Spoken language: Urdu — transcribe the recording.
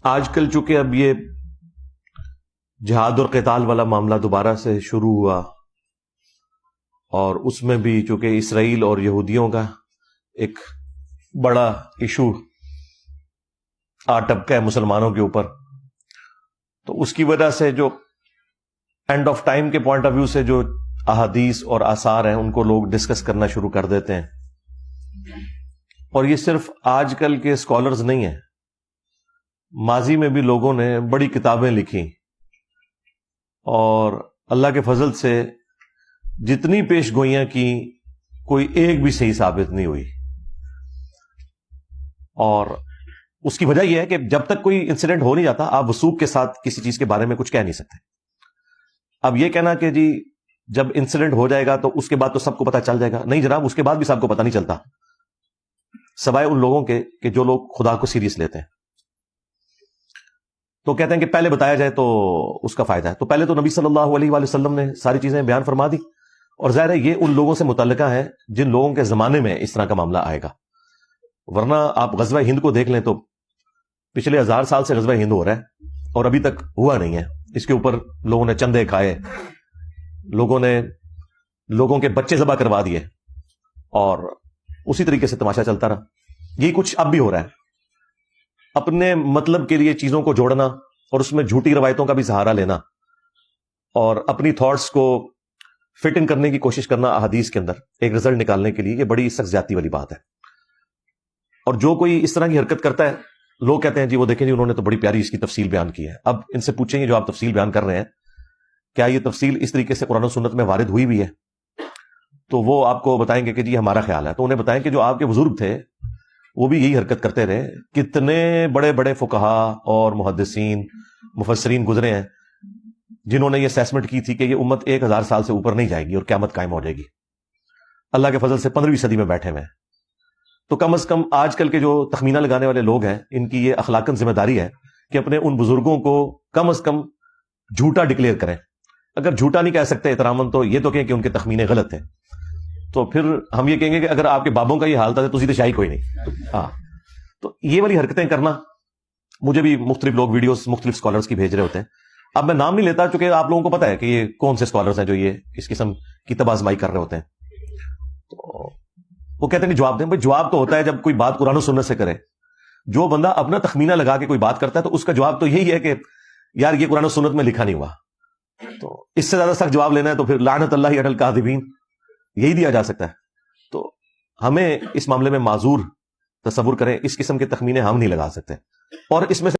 آج کل چونکہ اب یہ جہاد اور قتال والا معاملہ دوبارہ سے شروع ہوا، اور اس میں بھی چونکہ اسرائیل اور یہودیوں کا ایک بڑا ایشو آ ٹپکا ہے مسلمانوں کے اوپر، تو اس کی وجہ سے جو اینڈ آف ٹائم کے پوائنٹ آف ویو سے جو احادیث اور آثار ہیں ان کو لوگ ڈسکس کرنا شروع کر دیتے ہیں۔ اور یہ صرف آج کل کے اسکالرز نہیں ہیں، ماضی میں بھی لوگوں نے بڑی کتابیں لکھی، اور اللہ کے فضل سے جتنی پیش گوئیاں کی کوئی ایک بھی صحیح ثابت نہیں ہوئی۔ اور اس کی وجہ یہ ہے کہ جب تک کوئی انسیڈنٹ ہو نہیں جاتا آپ وثوق کے ساتھ کسی چیز کے بارے میں کچھ کہہ نہیں سکتے۔ اب یہ کہنا کہ جی جب انسیڈنٹ ہو جائے گا تو اس کے بعد تو سب کو پتہ چل جائے گا، نہیں جناب، اس کے بعد بھی سب کو پتہ نہیں چلتا، سوائے ان لوگوں کے کہ جو لوگ خدا کو سیریس لیتے ہیں۔ تو کہتے ہیں کہ پہلے بتایا جائے تو اس کا فائدہ ہے، تو پہلے تو نبی صلی اللہ علیہ وآلہ وسلم نے ساری چیزیں بیان فرما دی، اور ظاہر ہے یہ ان لوگوں سے متعلقہ ہے جن لوگوں کے زمانے میں اس طرح کا معاملہ آئے گا، ورنہ آپ غزوہ ہند کو دیکھ لیں تو پچھلے 1000 سال سے غزوہ ہند ہو رہا ہے اور ابھی تک ہوا نہیں ہے۔ اس کے اوپر لوگوں نے چندے کھائے، لوگوں نے لوگوں کے بچے ذبح کروا دیے، اور اسی طریقے سے تماشا چلتا رہا۔ یہی کچھ اب بھی ہو رہا ہے، اپنے مطلب کے لیے چیزوں کو جوڑنا اور اس میں جھوٹی روایتوں کا بھی سہارا لینا، اور اپنی تھاٹس کو فٹ ان کرنے کی کوشش کرنا احادیث کے اندر ایک رزلٹ نکالنے کے لیے، یہ بڑی سخت زیادتی والی بات ہے۔ اور جو کوئی اس طرح کی حرکت کرتا ہے، لوگ کہتے ہیں جی وہ دیکھیں جی انہوں نے تو بڑی پیاری اس کی تفصیل بیان کی ہے۔ اب ان سے پوچھیں گے جو آپ تفصیل بیان کر رہے ہیں، کیا یہ تفصیل اس طریقے سے قرآن و سنت میں وارد ہوئی بھی ہے؟ تو وہ آپ کو بتائیں گے کہ جی ہمارا خیال ہے۔ تو انہیں بتائیں کہ جو آپ کے بزرگ تھے وہ بھی یہی حرکت کرتے رہے، کتنے بڑے بڑے فقہا اور محدثین مفسرین گزرے ہیں جنہوں نے یہ اسیسمنٹ کی تھی کہ یہ امت 1000 سال سے اوپر نہیں جائے گی اور قیامت قائم ہو جائے گی۔ اللہ کے فضل سے 15ویں صدی میں بیٹھے ہوئے ہیں۔ تو کم از کم آج کل کے جو تخمینہ لگانے والے لوگ ہیں، ان کی یہ اخلاقاً ذمہ داری ہے کہ اپنے ان بزرگوں کو کم از کم جھوٹا ڈکلیئر کریں۔ اگر جھوٹا نہیں کہہ سکتے احتراماً تو یہ تو کہیں کہ ان کے تخمینے غلط ہیں، تو پھر ہم یہ کہیں گے کہ اگر آپ کے بابوں کا یہ حال تھا تو سیدھے شاہی کوئی نہیں۔ ہاں، تو یہ والی حرکتیں کرنا، مجھے بھی مختلف لوگ ویڈیوز مختلف اسکالرز کی بھیج رہے ہوتے ہیں۔ اب میں نام نہیں لیتا چونکہ آپ لوگوں کو پتا ہے کہ یہ کون سے اسکالرز ہیں جو یہ اس قسم کی تباہ آزمائی کر رہے ہوتے ہیں۔ تو وہ کہتے ہیں کہ جواب دیں۔ بھائی جواب تو ہوتا ہے جب کوئی بات قرآن و سنت سے کرے۔ جو بندہ اپنا تخمینہ لگا کے کوئی بات کرتا ہے تو اس کا جواب تو یہی ہے کہ یار یہ قرآن و سنت میں لکھا نہیں ہوا۔ تو اس سے زیادہ سخت جواب لینا ہے تو پھر لعنت اللہ علی الکاذبین یہی دیا جا سکتا ہے۔ تو ہمیں اس معاملے میں معذور تصور کریں، اس قسم کے تخمینے ہم نہیں لگا سکتے، اور اس میں سے